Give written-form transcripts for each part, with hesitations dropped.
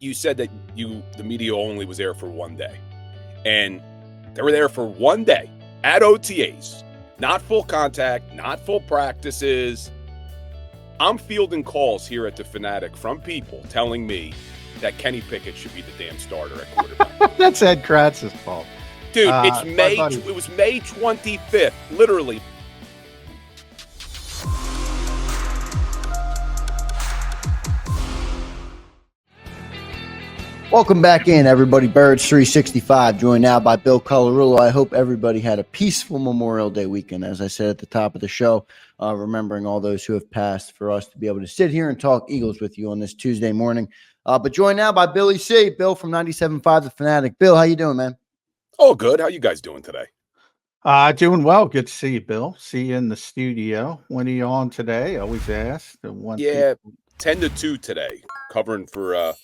you said that the media only was there for one day. And they were there for one day at OTAs. Not full contact, not full practices. I'm fielding calls here at the Fanatic from people telling me that Kenny Pickett should be the damn starter at quarterback. That's Ed Kratz's fault. Dude, it was May 25th, literally. Welcome back in, everybody. Birds 365, joined now by Bill Colarulo. I hope everybody had a peaceful Memorial Day weekend, as I said at the top of the show, remembering all those who have passed for us to be able to sit here and talk Eagles with you on this Tuesday morning. But joined now by Billy C. Bill from 97.5 The Fanatic. Bill, how you doing, man? Oh, good. How you guys doing today? Doing well. Good to see you, Bill. See you in the studio. When are you on today? Always ask. 10 to 2 today, covering for a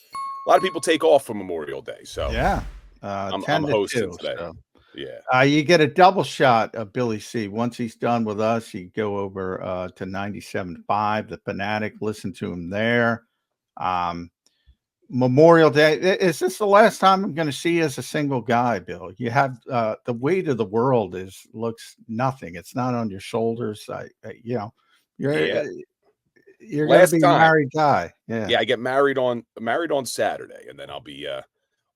lot of people take off for Memorial Day. So yeah, I'm hosting today. So. Yeah. You get a double shot of Billy C. Once he's done with us, you go over to 97.5 The Fanatic. Listen to him there. Memorial Day. Is this the last time I'm going to see you as a single guy, Bill? You have the weight of the world looks nothing. It's not on your shoulders. You're going to be a married guy. Yeah. I get married on Saturday, and then I'll be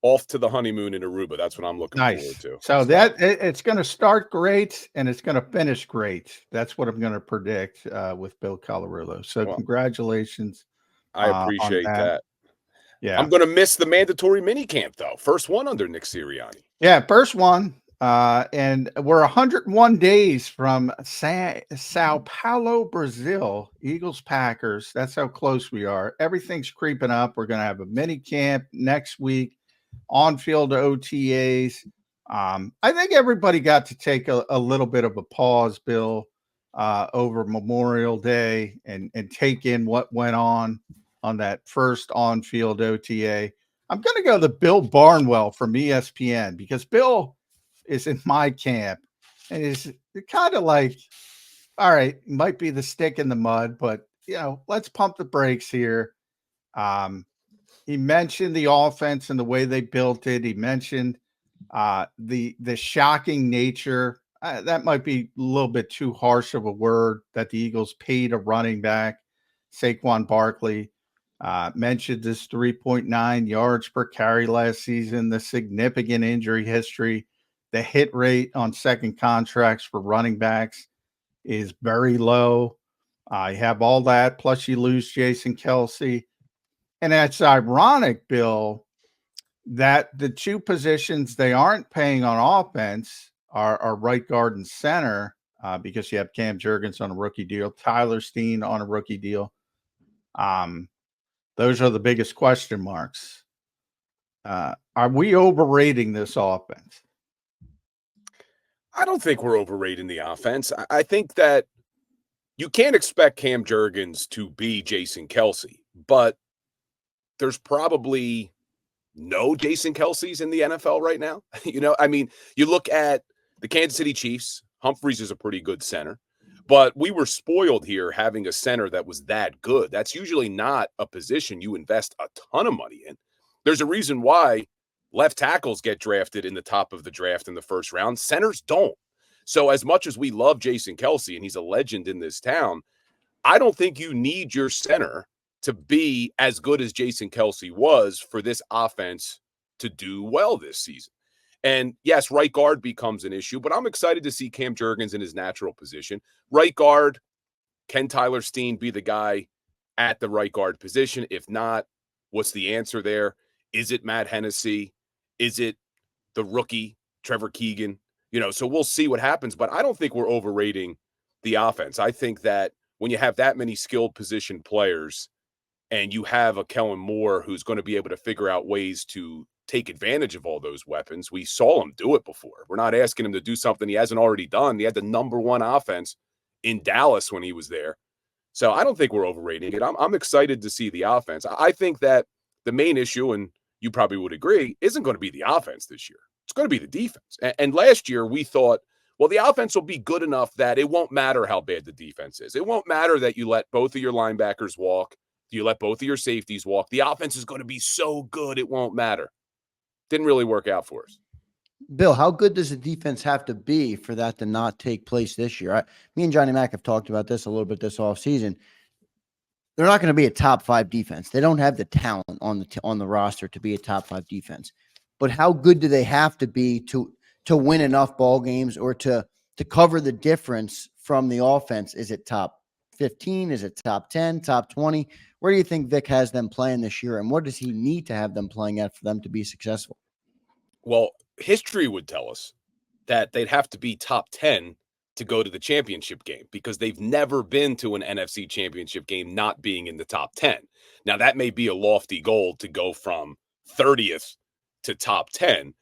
off to the honeymoon in Aruba. That's what I'm looking forward to. So it's going to start great and it's going to finish great. That's what I'm going to predict with Bill Colarulo. So congratulations. I appreciate that. Yeah, I'm going to miss the mandatory mini camp though. First one under Nick Sirianni. Yeah, first one. And we're 101 days from Sao Paulo, Brazil. Eagles, Packers. That's how close we are. Everything's creeping up. We're going to have a mini camp next week, on-field OTAs. I think everybody got to take a little bit of a pause, Bill, over Memorial Day and take in what went on that first on-field OTA. I'm going to go to Bill Barnwell from ESPN because Bill is in my camp and is kind of like, all right, might be the stick in the mud, but let's pump the brakes here. He mentioned the offense and the way they built it. He mentioned the shocking nature. That might be a little bit too harsh of a word that the Eagles paid a running back, Saquon Barkley. Mentioned this 3.9 yards per carry last season, the significant injury history, the hit rate on second contracts for running backs is very low. You have all that, plus you lose Jason Kelce. And it's ironic, Bill, that the two positions they aren't paying on offense are right guard and center because you have Cam Jurgens on a rookie deal, Tyler Steen on a rookie deal. Those are the biggest question marks. Are we overrating this offense? I don't think we're overrating the offense. I think that you can't expect Cam Jurgens to be Jason Kelce, but there's probably no Jason Kelce's in the NFL right now. You look at the Kansas City Chiefs. Humphreys is a pretty good center. But we were spoiled here having a center that was that good. That's usually not a position you invest a ton of money in. There's a reason why left tackles get drafted in the top of the draft in the first round. Centers don't. So as much as we love Jason Kelce, and he's a legend in this town, I don't think you need your center to be as good as Jason Kelce was for this offense to do well this season. And yes, right guard becomes an issue, but I'm excited to see Cam Jurgens in his natural position. Right guard, can Tyler Steen be the guy at the right guard position? If not, what's the answer there? Is it Matt Hennessy? Is it the rookie, Trevor Keegan? So we'll see what happens, but I don't think we're overrating the offense. I think that when you have that many skilled position players and you have a Kellen Moore who's going to be able to figure out ways to take advantage of all those weapons. We saw him do it before. We're not asking him to do something he hasn't already done. He had the number one offense in Dallas when he was there. So I don't think we're overrating it. I'm excited to see the offense. I think that the main issue, and you probably would agree, isn't going to be the offense this year. It's going to be the defense. And last year we thought, well, the offense will be good enough that it won't matter how bad the defense is. It won't matter that you let both of your linebackers walk Do you let both of your safeties walk? The offense is going to be so good, it won't matter. Didn't really work out for us. Bill, how good does the defense have to be for that to not take place this year? Me and Johnny Mack have talked about this a little bit this offseason. They're not going to be a top 5 defense. They don't have the talent on the roster to be a top 5 defense. But how good do they have to be to win enough ball games or to cover the difference from the offense? Is it top 15? Is it top 10, top 20? Where do you think Vic has them playing this year, and what does he need to have them playing at for them to be successful? Well, history would tell us that they'd have to be top 10 to go to the championship game because they've never been to an NFC championship game not being in the top 10. Now, that may be a lofty goal to go from 30th to top 10.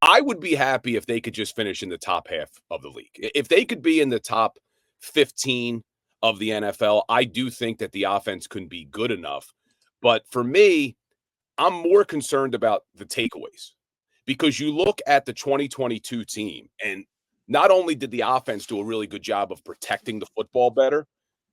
I would be happy if they could just finish in the top half of the league. If they could be in the top 15 of the NFL, I do think that the offense couldn't be good enough. But for me, I'm more concerned about the takeaways because you look at the 2022 team, and not only did the offense do a really good job of protecting the football better,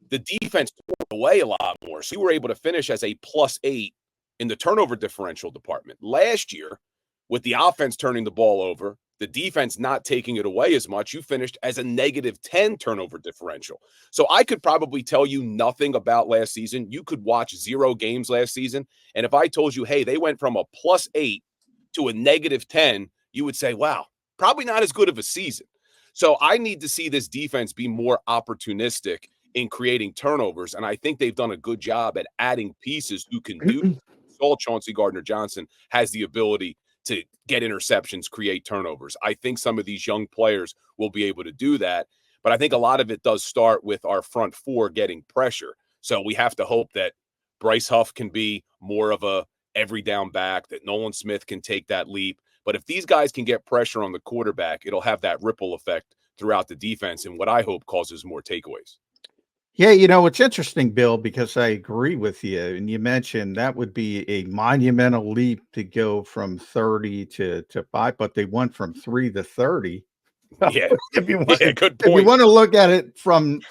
the defense tore away a lot more. So you were able to finish as a +8 in the turnover differential department. Last year, with the offense turning the ball over, the defense not taking it away as much, you finished as a -10 turnover differential. So I could probably tell you nothing about last season. You could watch 0 games last season. And if I told you, hey, they went from a +8 to a -10, you would say, wow, probably not as good of a season. So I need to see this defense be more opportunistic in creating turnovers. And I think they've done a good job at adding pieces who can do. Saul Chauncey Gardner-Johnson has the ability to get interceptions, create turnovers. I think some of these young players will be able to do that. But I think a lot of it does start with our front four getting pressure. So we have to hope that Bryce Huff can be more of a every down back, that Nolan Smith can take that leap. But if these guys can get pressure on the quarterback, it'll have that ripple effect throughout the defense, and what I hope causes more takeaways. Yeah, it's interesting, Bill, because I agree with you. And you mentioned that would be a monumental leap to go from 30 to 5, but they went from 3 to 30. Yeah, if you want, good point. If you want to look at it from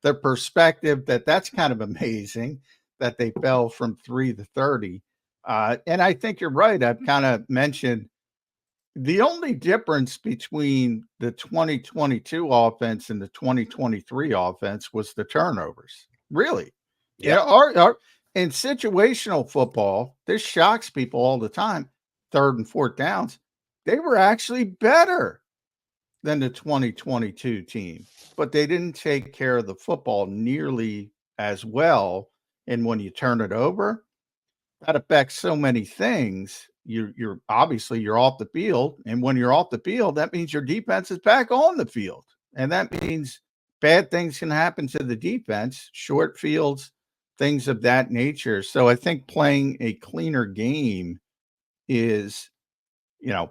the perspective that's kind of amazing that they fell from 3 to 30. And I think you're right. I've kind of mentioned the only difference between the 2022 offense and the 2023 offense was the turnovers. Really. Yeah. In situational football, this shocks people all the time. 3rd and 4th downs, they were actually better than the 2022 team, but they didn't take care of the football nearly as well. And when you turn it over, that affects so many things. You're obviously you're off the field, and when you're off the field, that means your defense is back on the field, and that means bad things can happen to the defense, short fields, things of that nature. So I think playing a cleaner game is,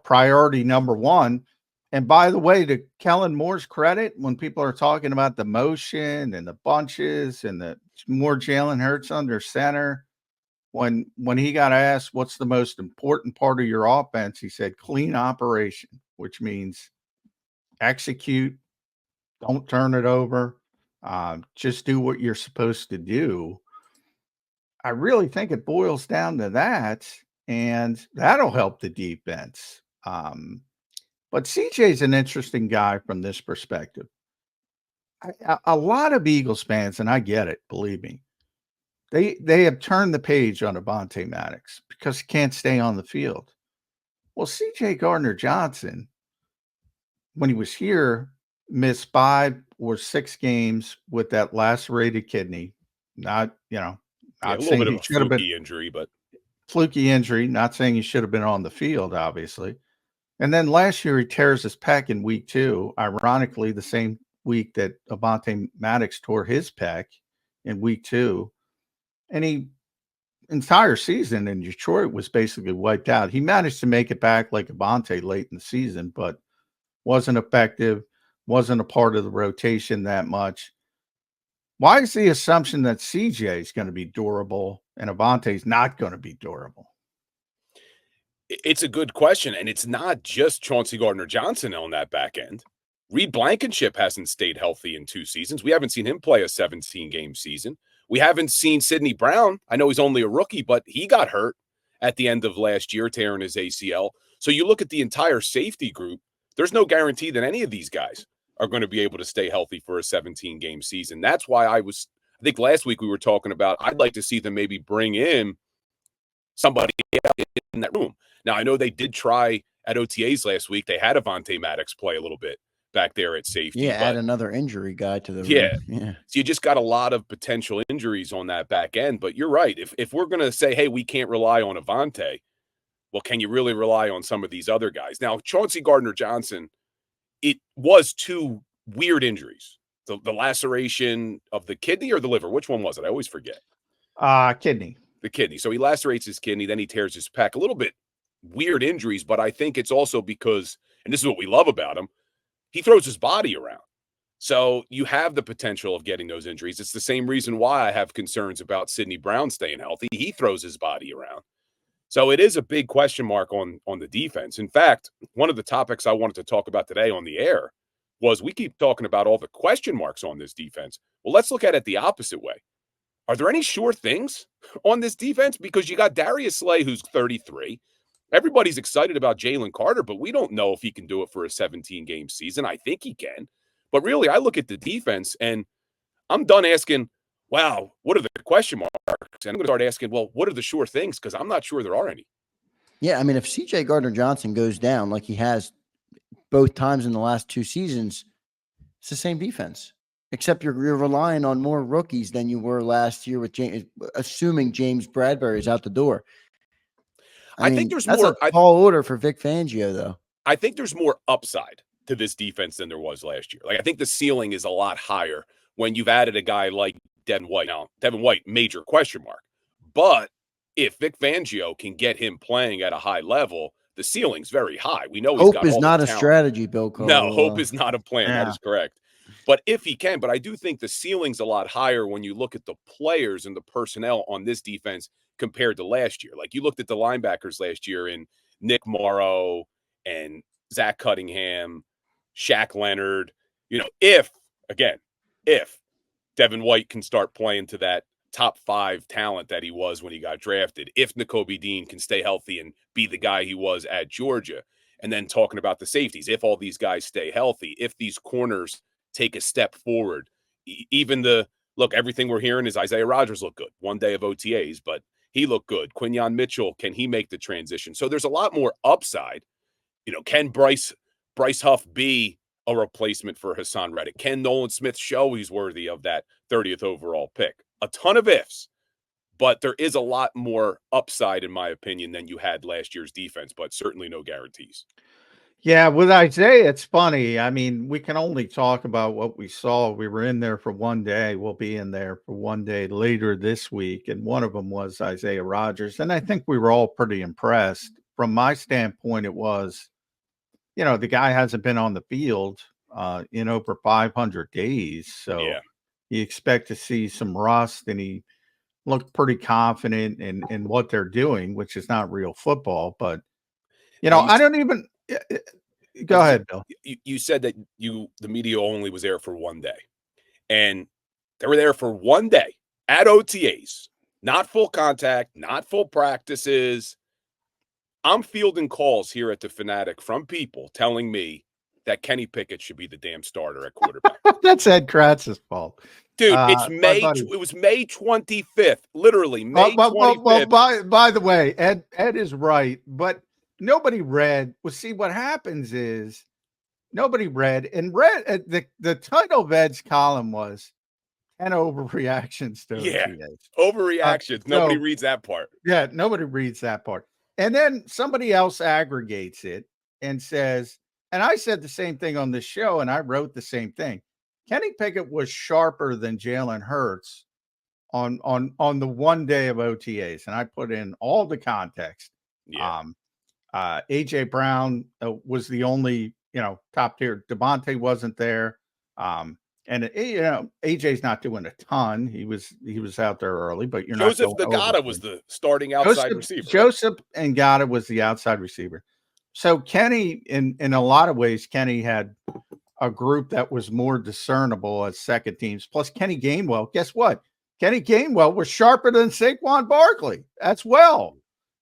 priority number one. And by the way, to Kellen Moore's credit, when people are talking about the motion and the bunches and the more Jalen Hurts under center, when he got asked what's the most important part of your offense, he said clean operation, which means execute, don't turn it over, just do what you're supposed to do. I really think it boils down to that, and that'll help the defense. But CJ's an interesting guy from this perspective. A lot of Eagles fans, and I get it, believe me, they have turned the page on Avonte Maddox because he can't stay on the field. Well, CJ Gardner-Johnson, when he was here, missed 5 or 6 games with that lacerated kidney. Not A little bit of a fluky injury, but fluky injury. Not saying he should have been on the field, obviously. And then last year he tears his pec in week 2. Ironically, the same week that Avonte Maddox tore his pec in week 2. And he entire season in Detroit was basically wiped out. He managed to make it back like Avonte late in the season, but wasn't effective, wasn't a part of the rotation that much. Why is the assumption that CJ is going to be durable and Avonte's not going to be durable? It's a good question, and it's not just Chauncey Gardner-Johnson on that back end. Reed Blankenship hasn't stayed healthy in 2 seasons. We haven't seen him play a 17-game season. We haven't seen Sidney Brown. I know he's only a rookie, but he got hurt at the end of last year, tearing his ACL. So you look at the entire safety group, there's no guarantee that any of these guys are going to be able to stay healthy for a 17-game season. That's why I think last week we were talking about, I'd like to see them maybe bring in somebody in that room. Now, I know they did try at OTAs last week. They had Avonte Maddox play a little bit back there at safety. Yeah, add another injury guy to the room. Yeah. So you just got a lot of potential injuries on that back end. But you're right. If we're going to say, hey, we can't rely on Avonte, well, can you really rely on some of these other guys? Now, Chauncey Gardner-Johnson, it was 2 weird injuries. The laceration of the kidney or the liver? Which one was it? I always forget. Kidney. The kidney. So he lacerates his kidney, then he tears his pec. A little bit weird injuries, but I think it's also because, and this is what we love about him, he throws his body around. So you have the potential of getting those injuries. It's the same reason why I have concerns about Sidney Brown staying healthy. He throws his body around. So it is a big question mark on the defense. In fact, one of the topics I wanted to talk about today on the air was we keep talking about all the question marks on this defense. Well, let's look at it the opposite way. Are there any sure things on this defense? Because you got Darius Slay, who's 33. Everybody's excited about Jalen Carter, but we don't know if he can do it for a 17-game season. I think he can. But really, I look at the defense, and I'm done asking, wow, what are the question marks? And I'm going to start asking, well, what are the sure things? Because I'm not sure there are any. Yeah, I mean, if C.J. Gardner-Johnson goes down like he has both times in the last 2 seasons, it's the same defense. Except you're relying on more rookies than you were last year with James, assuming James Bradbury's out the door. I think there's that's more. A tall order for Vic Fangio, though. I think there's more upside to this defense than there was last year. Like, I think the ceiling is a lot higher when you've added a guy like Devin White. Now, Devin White, major question mark. But if Vic Fangio can get him playing at a high level, the ceiling's very high. We know hope is not a strategy, Bill Colarulo. No, hope is not a plan. Yeah. That is correct. But if he can, but I do think the ceiling's a lot higher when you look at the players and the personnel on this defense compared to last year. Like, you looked at the linebackers last year in Nick Morrow and Zach Cunningham, Shaq Leonard. You know, if Devin White can start playing to that top 5 talent that he was when he got drafted, if Nakobe Dean can stay healthy and be the guy he was at Georgia, and then talking about the safeties, if all these guys stay healthy, if these corners take a step forward, everything we're hearing is Isaiah Rodgers looked good. 1 day of OTAs, but he looked good. Quinyon Mitchell, can he make the transition? So there's a lot more upside. You know, can Bryce Huff be a replacement for Haason Reddick? Can Nolan Smith show he's worthy of that 30th overall pick? A ton of ifs, but there is a lot more upside, in my opinion, than you had last year's defense, but certainly no guarantees. Yeah, with Isaiah, it's funny. I mean, we can only talk about what we saw. We were in there for 1 day. We'll be in there for 1 day later this week. And one of them was Isaiah Rodgers. And I think we were all pretty impressed. From my standpoint, it was, you know, the guy hasn't been on the field in over 500 days. So you expect to see some rust, and he looked pretty confident in what they're doing, which is not real football. But, you know, I don't even – go ahead, Bill. You said that the media only was there for 1 day. And they were there for 1 day at OTAs, not full contact, not full practices. I'm fielding calls here at the Fanatic from people telling me that Kenny Pickett should be the damn starter at quarterback. That's Ed Kratz's fault. Dude, it's May. It was May 25th, literally May 25th. Well, by the way, Ed is right, but nobody read. Well, see, what happens is nobody read, and the title of Ed's column was 10 overreactions to OTAs. Overreactions. Nobody reads that part. Yeah, nobody reads that part. And then somebody else aggregates it and says, and I said the same thing on this show, and I wrote the same thing. Kenny Pickett was sharper than Jalen Hurts on the 1 day of OTAs, and I put in all the context. Yeah. AJ Brown was the only, top tier. Devontae wasn't there. And AJ's not doing a ton. He was out there early, but Joseph Ngata was the starting outside receiver. Joseph Ngata was the outside receiver. So Kenny, in a lot of ways, Kenny had a group that was more discernible as second teams. Plus Kenny Gainwell. Guess what? Kenny Gainwell was sharper than Saquon Barkley. That's well.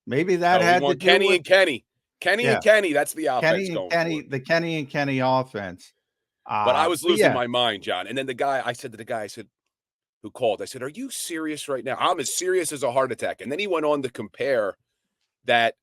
Maybe that So we had to want do Kenny with and Kenny. Kenny yeah, and Kenny. That's the offense Kenny and going Kenny, forward. the Kenny and Kenny offense. But I was But losing yeah, my mind, John. And then the guy, I said to the guy, I said, who called, I said, "Are you serious right now?" I'm as serious as a heart attack. And then he went on to compare that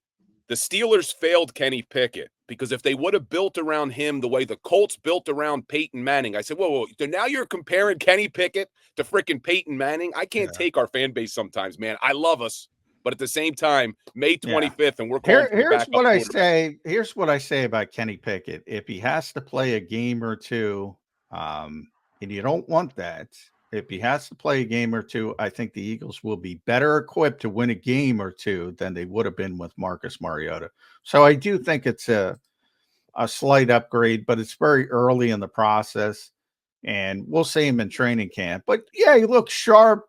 the Steelers failed Kenny Pickett because if they would have built around him the way the Colts built around Peyton Manning, I said, whoa, whoa, so now you're comparing Kenny Pickett to freaking Peyton Manning? I can't yeah, take our fan base sometimes, man. I love us. But at the same time, May yeah. 25th, and we're calling for the Here's backup what I quarterback. say. Here's what I say about Kenny Pickett. If he has to play a game or two, and you don't want that, if he has to play a game or two, I think the Eagles will be better equipped to win a game or two than they would have been with Marcus Mariota. So I do think it's a slight upgrade, but it's very early in the process, and we'll see him in training camp. But yeah, he looks sharp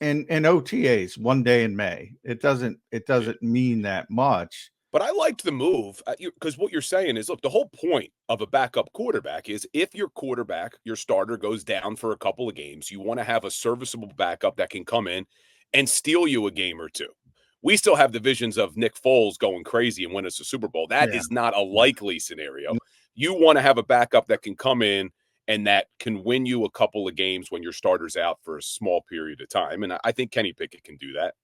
in OTAs one day in May. It doesn't mean that much. But I liked the move because what you're saying is, look, the whole point of a backup quarterback is if your quarterback, your starter goes down for a couple of games, you want to have a serviceable backup that can come in and steal you a game or two. We still have the visions of Nick Foles going crazy and win us a Super Bowl. That Yeah. is not a likely scenario. You want to have a backup that can come in and that can win you a couple of games when your starter's out for a small period of time. And I think Kenny Pickett can do that.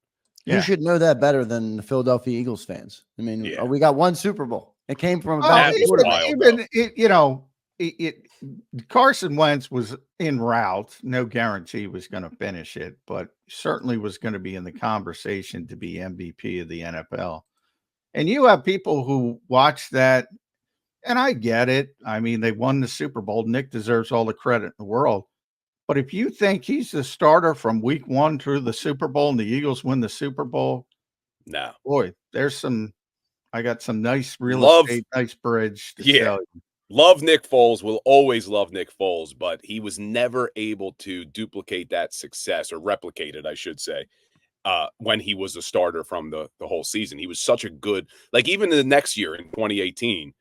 Who should know that better than the Philadelphia Eagles fans? I mean, Yeah. we got one Super Bowl. It came from a That backup was quarterback. wild, Carson Wentz was en route. No guarantee he was going to finish it, but certainly was going to be in the conversation to be MVP of the NFL. And you have people who watch that, and I get it. I mean, they won the Super Bowl. Nick deserves all the credit in the world. But if you think he's the starter from week 1 through the Super Bowl and the Eagles win the Super Bowl, no. boy, I got some nice real estate, nice bridge to sell you. Love Nick Foles, will always love Nick Foles, but he was never able to duplicate that success or replicate it, I should say, when he was a starter from the whole season. He was such a good, like even in the next year in 2018,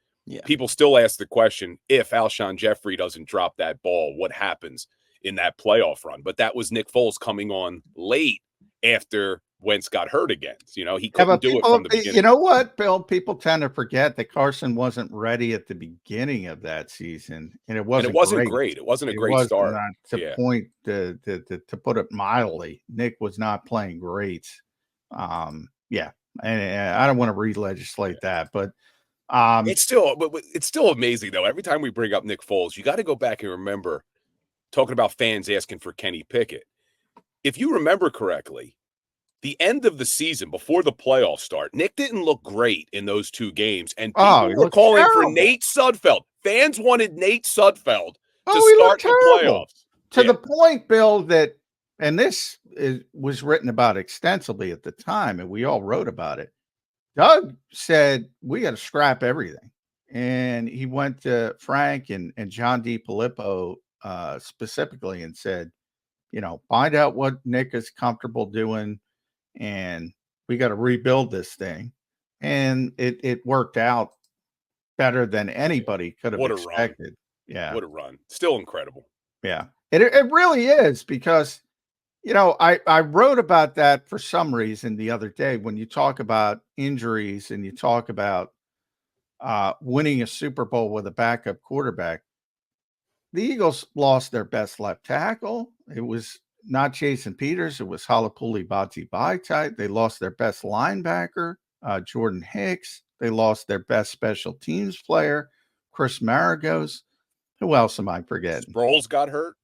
people still ask the question, if Alshon Jeffrey doesn't drop that ball, what happens in that playoff run? But that was Nick Foles coming on late after Wentz got hurt again. You know, he couldn't do it from the beginning. You know what, Bill? People tend to forget that Carson wasn't ready at the beginning of that season, and it wasn't great. It wasn't a great start. Point to put it mildly, Nick was not playing great. And I don't want to re-legislate that, but it's still amazing though. Every time we bring up Nick Foles, you got to go back and remember talking about fans asking for Kenny Pickett. If you remember correctly, the end of the season before the playoffs start, Nick didn't look great in those 2 games, and people were calling for Nate Sudfeld. Fans wanted Nate Sudfeld to start the playoffs. To the point, Bill, that, and this was written about extensively at the time, and we all wrote about it. Doug said, we got to scrap everything. And he went to Frank and John D. Filippo specifically and said, find out what Nick is comfortable doing, and we got to rebuild this thing. And it worked out better than anybody could have expected. Yeah. What a run. Still incredible. Yeah. It really is, because, I wrote about that for some reason the other day. When you talk about injuries and you talk about winning a Super Bowl with a backup quarterback, the Eagles lost their best left tackle. It was not Jason Peters. It was Halapuli Bati. They lost their best linebacker, Jordan Hicks. They lost their best special teams player, Chris Maragos. Who else am I forgetting? Sproles got hurt.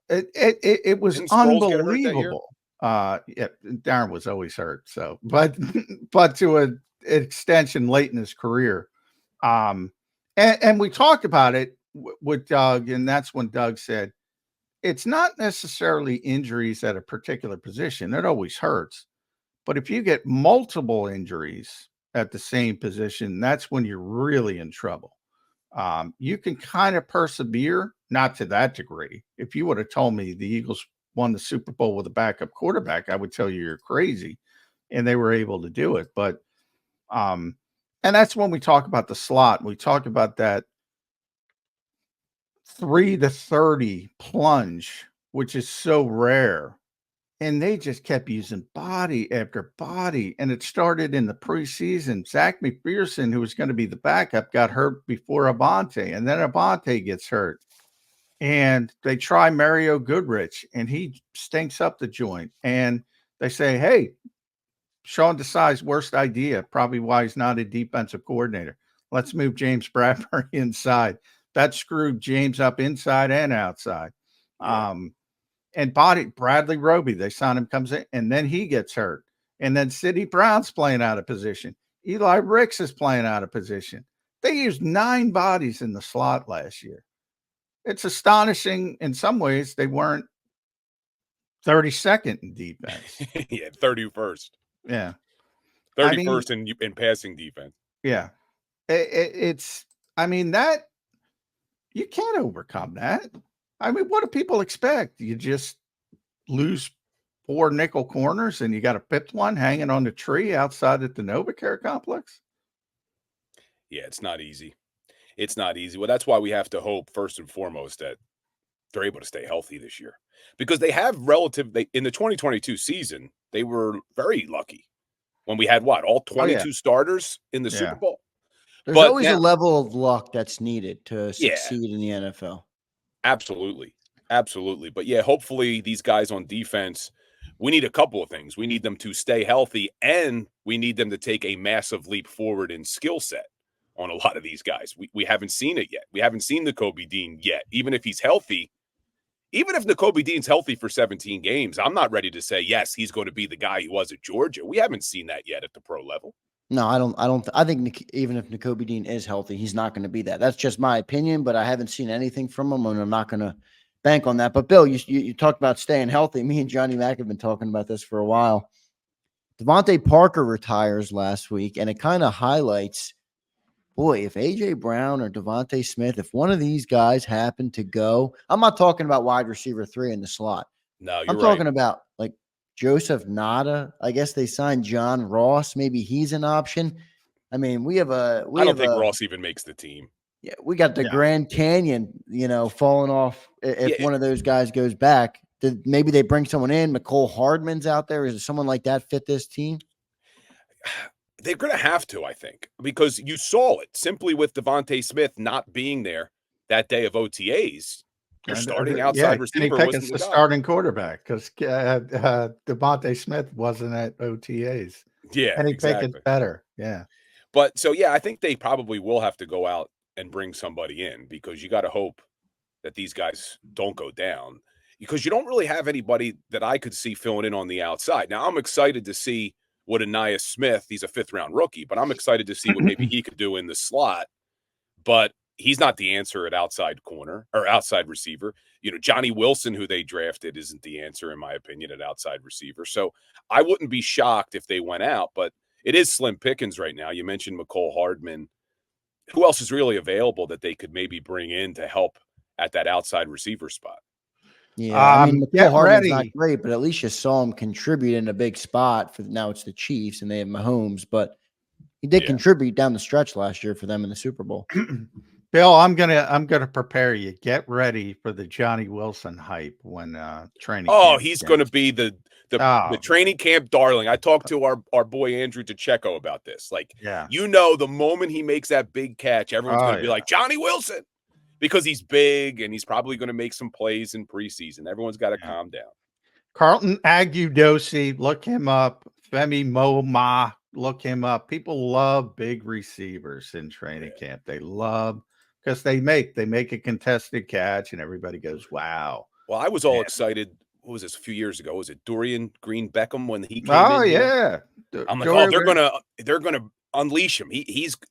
It was unbelievable. Darren was always hurt. So, but to an extension late in his career. And we talked about it with Doug, and that's when Doug said, it's not necessarily injuries at a particular position. It always hurts. But if you get multiple injuries at the same position, that's when you're really in trouble. You can kind of persevere, not to that degree. If you would have told me the Eagles won the Super Bowl with a backup quarterback, I would tell you you're crazy. And they were able to do it. But, and that's when we talk about the slot. We talk about that 3 to 30 plunge, which is so rare And they just kept using body after body. And it started in the preseason. Zach McPherson, who was going to be the backup, got hurt before Abante. And then Abante gets hurt. And they try Mario Goodrich, and he stinks up the joint. And they say, hey, Sean Desai's worst idea, probably why he's not a defensive coordinator. Let's move James Bradbury inside. That screwed James up inside and outside. Yeah. And Bradley Roby, they signed him, comes in, and then he gets hurt. And then Sidney Brown's playing out of position. Eli Ricks is playing out of position. They used 9 bodies in the slot last year. It's astonishing. In some ways, they weren't 32nd in defense. Yeah, 31st. Yeah. 31st in passing defense. Yeah. It's, I mean, that you can't overcome that. I mean, what do people expect? You just lose 4 nickel corners and you got a 5th one hanging on the tree outside at the NovaCare complex? Yeah, it's not easy. It's not easy. Well, that's why we have to hope, first and foremost, that they're able to stay healthy this year. Because they have in the 2022 season, they were very lucky when we had all 22 starters in the Super Bowl. There's always a level of luck that's needed to succeed in the NFL. Absolutely. Absolutely. But yeah, hopefully these guys on defense, we need a couple of things. We need them to stay healthy, and we need them to take a massive leap forward in skill set on a lot of these guys. We haven't seen it yet. We haven't seen Nakobe Dean yet. Even if he's healthy, even if Nakobe Dean's healthy for 17 games, I'm not ready to say, yes, he's going to be the guy he was at Georgia. We haven't seen that yet at the pro level. No, I think even if Nakobe Dean is healthy, he's not going to be that. That's just my opinion, but I haven't seen anything from him, and I'm not going to bank on that. But Bill, you talked about staying healthy. Me and Johnny Mack have been talking about this for a while. Devontae Parker retires last week, and it kind of highlights, boy, if A.J. Brown or Devontae Smith, if one of these guys happen to go, I'm not talking about wide receiver 3 in the slot. No, I'm talking about like Joseph Nada. I guess they signed John Ross. Maybe he's an option. I mean, I don't think Ross even makes the team. Yeah, we got the Grand Canyon, falling off if one of those guys goes back. Maybe they bring someone in. McCole Hardman's out there. Is it someone like that fit this team? They're going to have to, I think, because you saw it simply with Devontae Smith not being there that day of OTAs. Your starting outside receiver wasn't the starting quarterback because Devontae Smith wasn't at OTAs. Yeah, Kenny Pickett's better. Yeah. But so, yeah, I think they probably will have to go out and bring somebody in because you got to hope that these guys don't go down because you don't really have anybody that I could see filling in on the outside. Now, I'm excited to see what Anais Smith, he's a 5th-round rookie, but I'm excited to see what maybe he could do in the slot. But he's not the answer at outside corner or outside receiver. Johnny Wilson, who they drafted, isn't the answer, in my opinion, at outside receiver. So I wouldn't be shocked if they went out, but it is slim pickings right now. You mentioned McCole Hardman. Who else is really available that they could maybe bring in to help at that outside receiver spot? Yeah, I mean, McCole Hardman's not great, but at least you saw him contribute in a big spot. Now it's the Chiefs, and they have Mahomes, but he did contribute down the stretch last year for them in the Super Bowl. Bill, I'm gonna prepare you. Get ready for the Johnny Wilson hype when training. Oh, he's going to be the training camp darling. I talked to our boy Andrew DeCecco about this. The moment he makes that big catch, everyone's going to be like Johnny Wilson. Because he's big and he's probably going to make some plays in preseason. Everyone's got to calm down. Carlton Agudosi, look him up. Femi Moma, look him up. People love big receivers in training camp. They love because they make a contested catch and everybody goes, wow. Well, I was all excited. What was this, a few years ago? Was it Dorian Green Beckham when he came in? Oh, yeah. I'm like, they're gonna unleash him.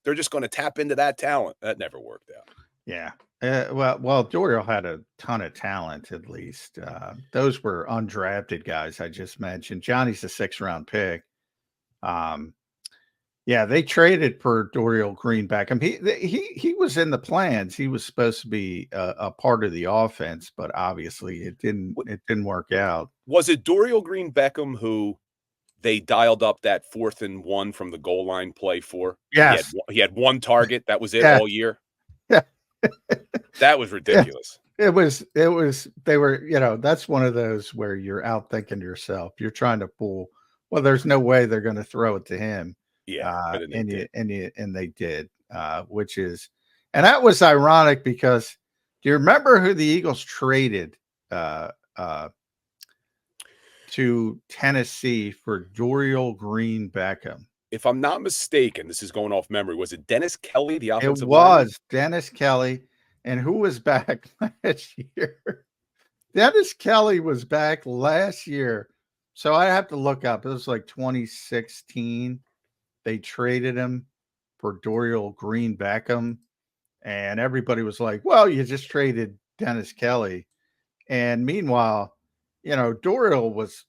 They're just gonna tap into that talent. That never worked out. Yeah. Well, Dorial had a ton of talent, at least. Those were undrafted guys I just mentioned. Johnny's a 6th-round pick. They traded for Dorial Green Beckham. He was in the plans. He was supposed to be a part of the offense, but obviously it didn't work out. Was it Dorial Green Beckham who they dialed up that 4th and 1 from the goal line play for? Yes. He had one target. That was it all year. Yeah. That was ridiculous. It was, they were, that's one of those where you're out thinking to yourself, you're trying to pull, well, there's no way they're going to throw it to him. Yeah, but then they did. And they did, which is, and that was ironic because do you remember who the Eagles traded to Tennessee for Dorial Green Beckham? If I'm not mistaken, this is going off memory. Was it Dennis Kelly, the offensive It lineman? was Dennis Kelly. And who was back last year? Dennis Kelly was back last year. So I have to look up. It was like 2016. They traded him for Dorial Green Beckham. And everybody was like, well, you just traded Dennis Kelly. And meanwhile, Dorial was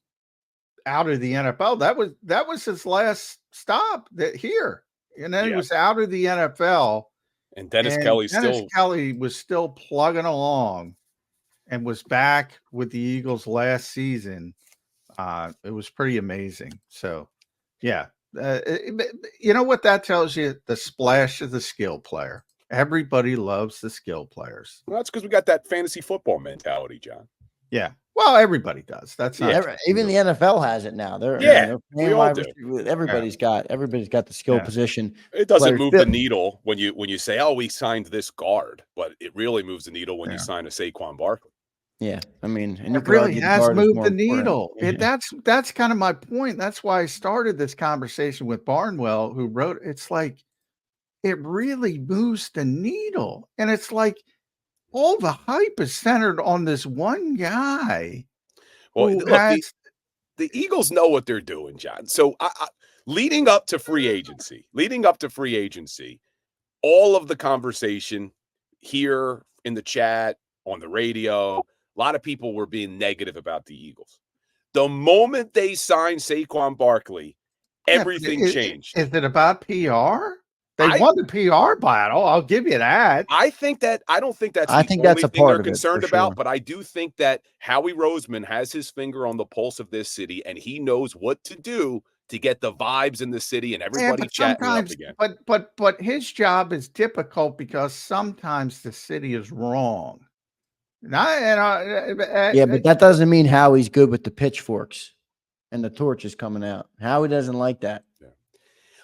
out of the NFL. That was his last stop here. And then he was out of the NFL. And Dennis Kelly was still plugging along and was back with the Eagles last season. It was pretty amazing. So, yeah. You know what that tells you? The splash of the skill player. Everybody loves the skill players. Well, that's because we got that fantasy football mentality, John. Yeah. Well, everybody does. That's even the NFL has it now. We all do. Everybody's got the skill position. It doesn't move the needle when you say, "Oh, we signed this guard," but it really moves the needle when you sign a Saquon Barkley. Yeah, I mean, and it really has moved the needle. That's kind of my point. That's why I started this conversation with Barnwell, who wrote. It's like it really moves the needle, and it's like. All the hype is centered on this one guy. Well, look, the Eagles know what they're doing, John. So leading up to free agency, all of the conversation here in the chat, on the radio, a lot of people were being negative about the Eagles. The moment they signed Saquon Barkley, everything changed. Is it about PR? They won the PR battle. I'll give you that. I think that's the only thing they're concerned about, but I do think that Howie Roseman has his finger on the pulse of this city, and he knows what to do to get the vibes in the city and everybody chatting up again. But his job is difficult because sometimes the city is wrong. But that doesn't mean Howie's good with the pitchforks and the torches coming out. Howie doesn't like that.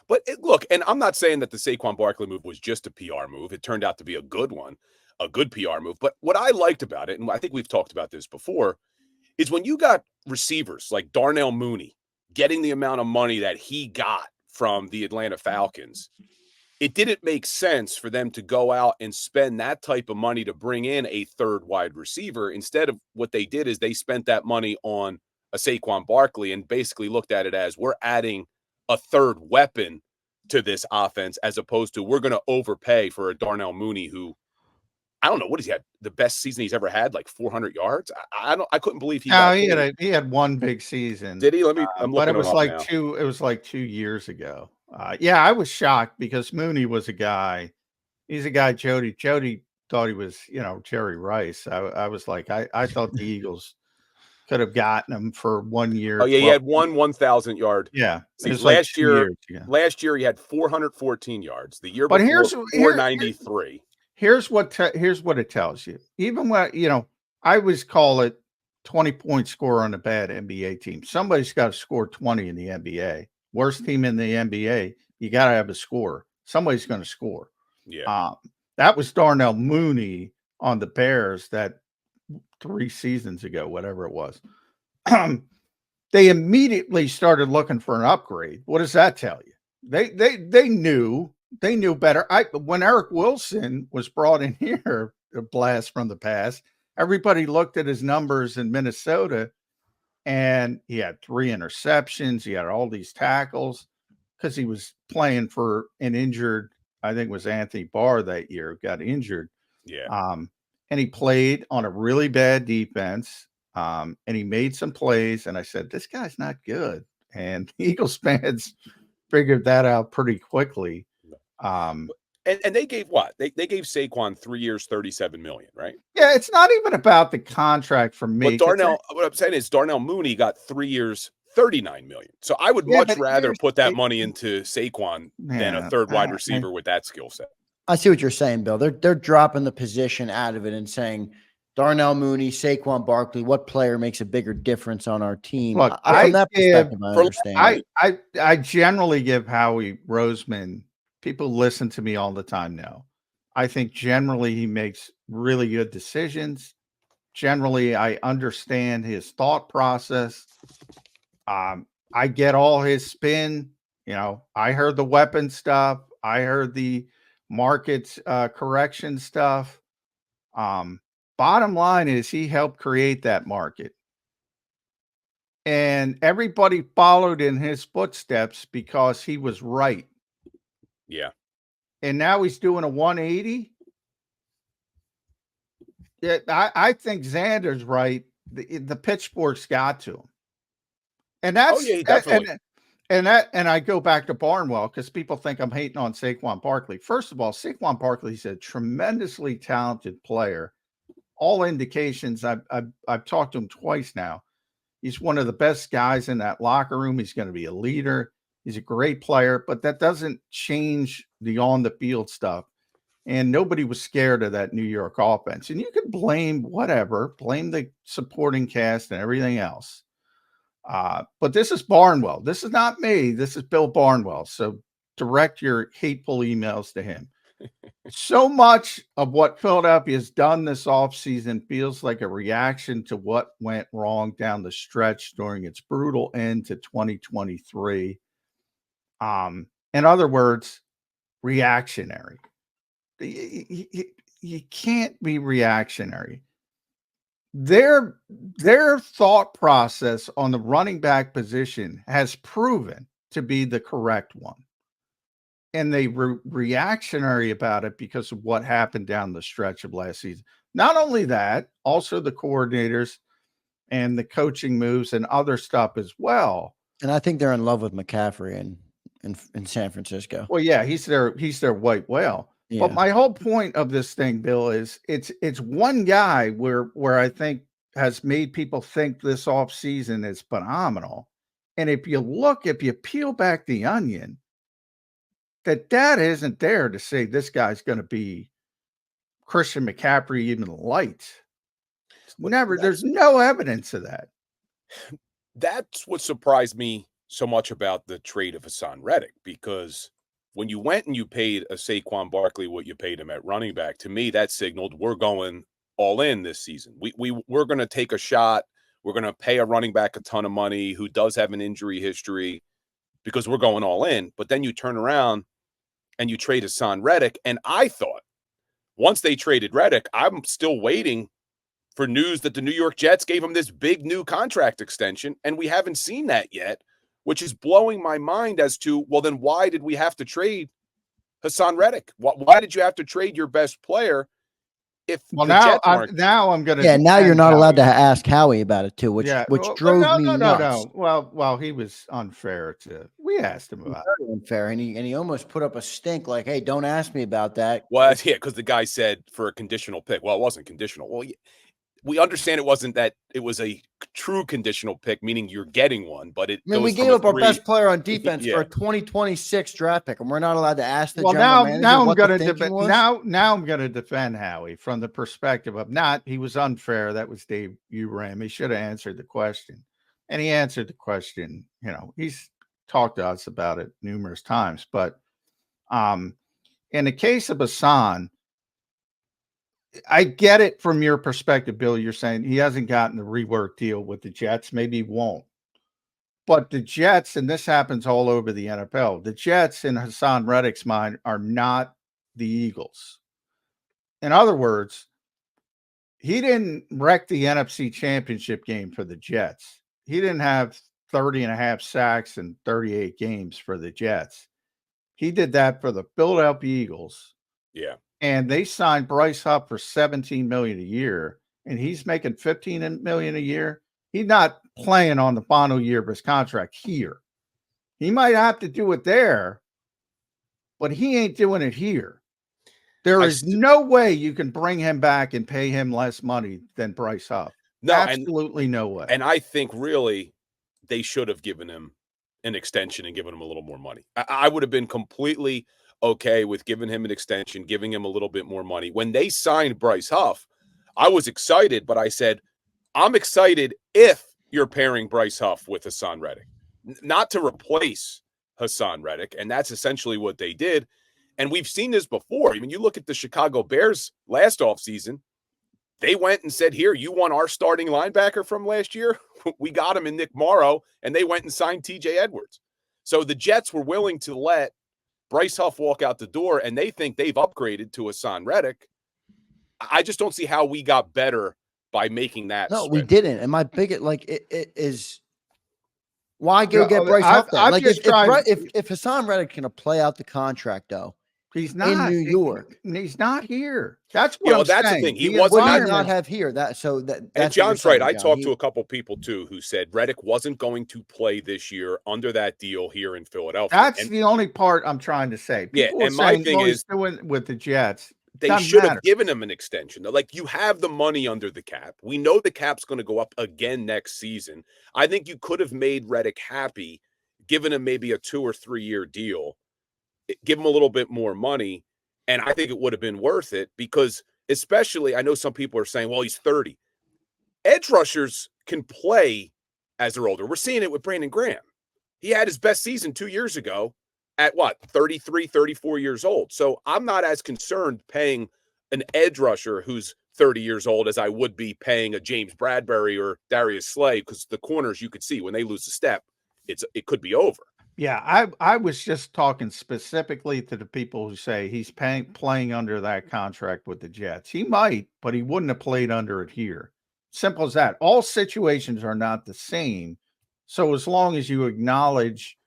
But look, and I'm not saying that the Saquon Barkley move was just a PR move. It turned out to be a good one, a good PR move. But what I liked about it, and I think we've talked about this before, is when you got receivers like Darnell Mooney getting the amount of money that he got from the Atlanta Falcons, it didn't make sense for them to go out and spend that type of money to bring in a third wide receiver. Instead of what they did is they spent that money on a Saquon Barkley and basically looked at it as we're adding a third weapon to this offense, as opposed to we're going to overpay for a Darnell Mooney who, I don't know what he had, the best season he's ever had, like 400 yards. I couldn't believe he had one big season. Did he? But it was like two. It was like 2 years ago. I was shocked because Mooney was a guy. He's a guy. Jody thought he was, Jerry Rice. I was like, I thought the Eagles could have gotten him for 1 year. Oh yeah, he had 1,000 yard. Yeah, last year he had 414 yards. The year before, 493. Here's what it tells you. Even when I always call it 20-point score on a bad NBA team. Somebody's got to score 20 in the NBA. Worst team in the NBA, you got to have a score. Somebody's going to score. Yeah, that was Darnell Mooney on the Bears that 3 seasons ago, whatever it was. They immediately started looking for an upgrade. What does that tell you? They knew better. When Eric Wilson was brought in here, a blast from the past, everybody looked at his numbers in Minnesota, and he had 3 interceptions. He had all these tackles because he was playing for an injured, I think it was Anthony Barr that year, got injured. Yeah. And he played on a really bad defense, and he made some plays. And I said, this guy's not good. And Eagles fans figured that out pretty quickly. And they gave what? They gave Saquon 3 years, $37 million, right? Yeah, it's not even about the contract for me. But what I'm saying is Darnell Mooney got 3 years, $39 million. So I would much rather put that money into Saquon than a third wide receiver with that skill set. I see what you're saying, Bill. They're dropping the position out of it and saying Darnell Mooney, Saquon Barkley, what player makes a bigger difference on our team? Look, From that perspective, I understand. I generally give Howie Roseman, people listen to me all the time now. I think generally he makes really good decisions. Generally, I understand his thought process. I get all his spin. I heard the weapon stuff. I heard the market correction stuff. Bottom line is he helped create that market. And everybody followed in his footsteps because he was right. Yeah. And now he's doing a 180. Yeah, I think Xander's right. The pitchfork's got to him. And that's definitely. And I go back to Barnwell because people think I'm hating on Saquon Barkley. First of all, Saquon Barkley's a tremendously talented player. All indications, I've talked to him twice now. He's one of the best guys in that locker room. He's going to be a leader. He's a great player, but that doesn't change the on the field stuff. And nobody was scared of that New York offense. And you could blame the supporting cast and everything else. But this is Barnwell. This is not me. This is Bill Barnwell. So direct your hateful emails to him. So much of what Philadelphia has done this offseason feels like a reaction to what went wrong down the stretch during its brutal end to 2023. In other words, reactionary. You can't be reactionary. Their thought process on the running back position has proven to be the correct one. And they were reactionary about it because of what happened down the stretch of last season. Not only that, also the coordinators and the coaching moves and other stuff as well. And I think they're in love with McCaffrey in San Francisco. Well, yeah, he's their white whale. Yeah. But my whole point of this thing, Bill, is it's one guy where I think has made people think this offseason is phenomenal. And if you peel back the onion, that isn't there to say this guy's going to be Christian McCaffrey even light. There's no evidence of that. That's what surprised me so much about the trade of Haason Reddick, because when you went and you paid a Saquon Barkley what you paid him at running back, to me that signaled we're going all in this season. We're going to take a shot. We're going to pay a running back a ton of money who does have an injury history because we're going all in. But then you turn around and you trade Haason Reddick. And I thought once they traded Reddick, I'm still waiting for news that the New York Jets gave him this big new contract extension. And we haven't seen that yet, which is blowing my mind as to, well, then why did we have to trade Haason Reddick? Why did you have to trade your best player? Now I'm going to. Yeah, now you're not allowed to ask Howie about it too, which drove me nuts. No. Well, he was unfair we asked him about it. Unfair, and he almost put up a stink like, "Hey, don't ask me about that." Well, yeah, because the guy said for a conditional pick. Well, it wasn't conditional. Well, we understand it wasn't that it was a true conditional pick, meaning you're getting one, but we gave up our best player on defense for a 2026 draft pick, and we're not allowed to ask the general manager. Now I'm going to defend Howie from the perspective of he was unfair. That was Dave Uram. He should have answered the question, and he answered the question. He's talked to us about it numerous times, but in the case of Haason, I get it from your perspective, Bill. You're saying he hasn't gotten the rework deal with the Jets. Maybe he won't. But the Jets, and this happens all over the NFL, the Jets in Haason Reddick's mind are not the Eagles. In other words, he didn't wreck the NFC Championship game for the Jets. He didn't have 30.5 sacks in 38 games for the Jets. He did that for the Philadelphia Eagles. Yeah. And they signed Bryce Huff for $17 million a year, and he's making $15 million a year. He's not playing on the final year of his contract here. He might have to do it there, but he ain't doing it here. There is no way you can bring him back and pay him less money than Bryce Huff. No, absolutely no way. And I think really they should have given him an extension and given him a little more money. I would have been completely okay with giving him an extension, giving him a little bit more money. When they signed Bryce Huff, I was excited, but I said, I'm excited if you're pairing Bryce Huff with Haason Reddick, not to replace Haason Reddick. And that's essentially what they did. And we've seen this before. I mean, you look at the Chicago Bears last offseason, they went and said, here, you want our starting linebacker from last year? We got him in Nick Morrow, and they went and signed TJ Edwards. So the Jets were willing to let Bryce Huff walk out the door, and they think they've upgraded to Haason Reddick. I just don't see how we got better by making that. No, switch. we didn't. And my biggest, like, it is why go get Bryce Huff then? Like, if Haason Reddick can play out the contract, though, he's not in New York. He's not here. That's what I'm that's saying. the thing. He What wasn't. do you not have here? And John's right. I talked to a couple people too who said Reddick wasn't going to play this year under that deal here in Philadelphia. That's the only part I'm trying to say. People and my thing is doing with the Jets. They should have given him an extension. Like, you have the money under the cap. We know the cap's going to go up again next season. I think you could have made Reddick happy, given him maybe a 2 or 3 year deal, give him a little bit more money. And I think it would have been worth it because, especially, I know some people are saying, well, he's 30. Edge rushers can play as they're older. We're seeing it with Brandon Graham. He had his best season 2 years ago at 33, 34 years old. So I'm not as concerned paying an edge rusher who's 30 years old as I would be paying a James Bradbury or Darius Slay, because the corners, you could see when they lose a step, it could be over. Yeah, I was just talking specifically to the people who say he's playing under that contract with the Jets. He might, but he wouldn't have played under it here. Simple as that. All situations are not the same. So as long as you acknowledge,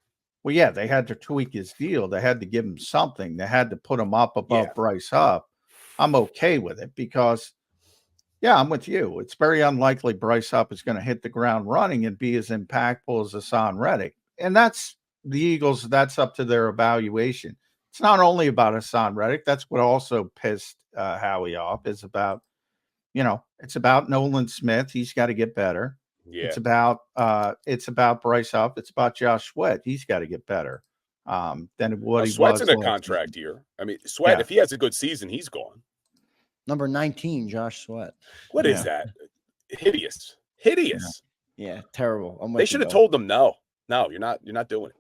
well, yeah, they had to tweak his deal. They had to give him something. They had to put him up above Bryce Huff. I'm okay with it because, yeah, I'm with you. It's very unlikely Bryce Huff is going to hit the ground running and be as impactful as Haason Reddick. And that's the Eagles. That's up to their evaluation. It's not only about Haason Reddick. That's what also pissed Howie off. It's about, it's about Nolan Smith. He's got to get better. Yeah. It's about Bryce Huff. It's about Josh Sweat. He's got to get better than what he Sweat's was. in a contract year. I mean, Sweat, if he has a good season, he's gone. Number 19, Josh Sweat. What is that? Hideous. Yeah, terrible. They should have told them no, you're not doing it.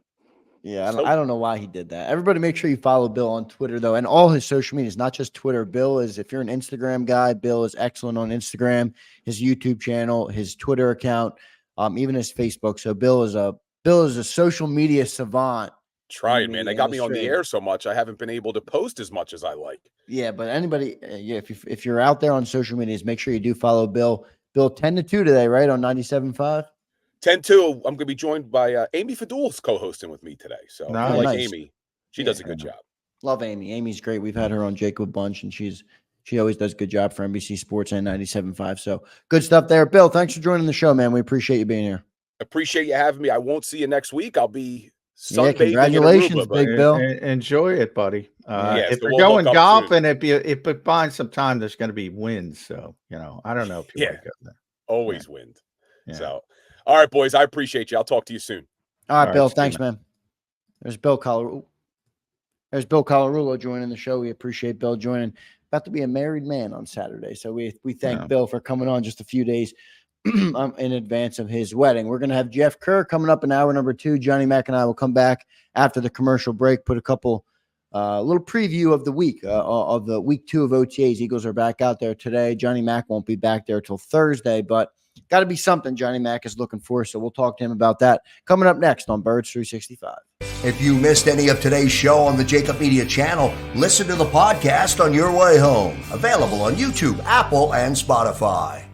Yeah, I don't know why he did that. Everybody make sure you follow Bill on Twitter, though, and all his social medias, not just Twitter. Bill is, if you're an Instagram guy, Bill is excellent on Instagram, his YouTube channel, his Twitter account, even his Facebook. So Bill is a social media savant. Trying, man. They got me on the air so much, I haven't been able to post as much as I like. Yeah, but anybody, if you're out there on social medias, make sure you do follow Bill. Bill, 10 to 2 today, right, on 97.5? 10-2. I'm going to be joined by Amy Fadul's co-hosting with me today. So I like Amy. She does a good job. Love Amy. Amy's great. We've had her on JAKIB a bunch, and she always does a good job for NBC Sports and 97.5. So good stuff there. Bill, thanks for joining the show, man. We appreciate you being here. Appreciate you having me. I won't see you next week. I'll be sunbathing. Congratulations, Aruba, Big Bill. Enjoy it, buddy. If so you're going golfing, if you find some time, there's going to be winds. So, I don't know if you want to go there. Always wind. Yeah. So, all right, boys, I appreciate you. I'll talk to you soon. All right, Bill. Thanks, man. There's Bill Colarulo. There's Bill Colarulo joining the show. We appreciate Bill joining. About to be a married man on Saturday. So we thank Bill for coming on just a few days in advance of his wedding. We're going to have Jeff Kerr coming up in hour number 2. Johnny Mack and I will come back after the commercial break, put a couple little preview of the week, of the week 2 of OTAs. Eagles are back out there today. Johnny Mack won't be back there till Thursday, but got to be something Johnny Mack is looking for, so we'll talk to him about that coming up next on Birds 365. If you missed any of today's show on the JAKIB Media channel, listen to the podcast on your way home. Available on YouTube, Apple, and Spotify.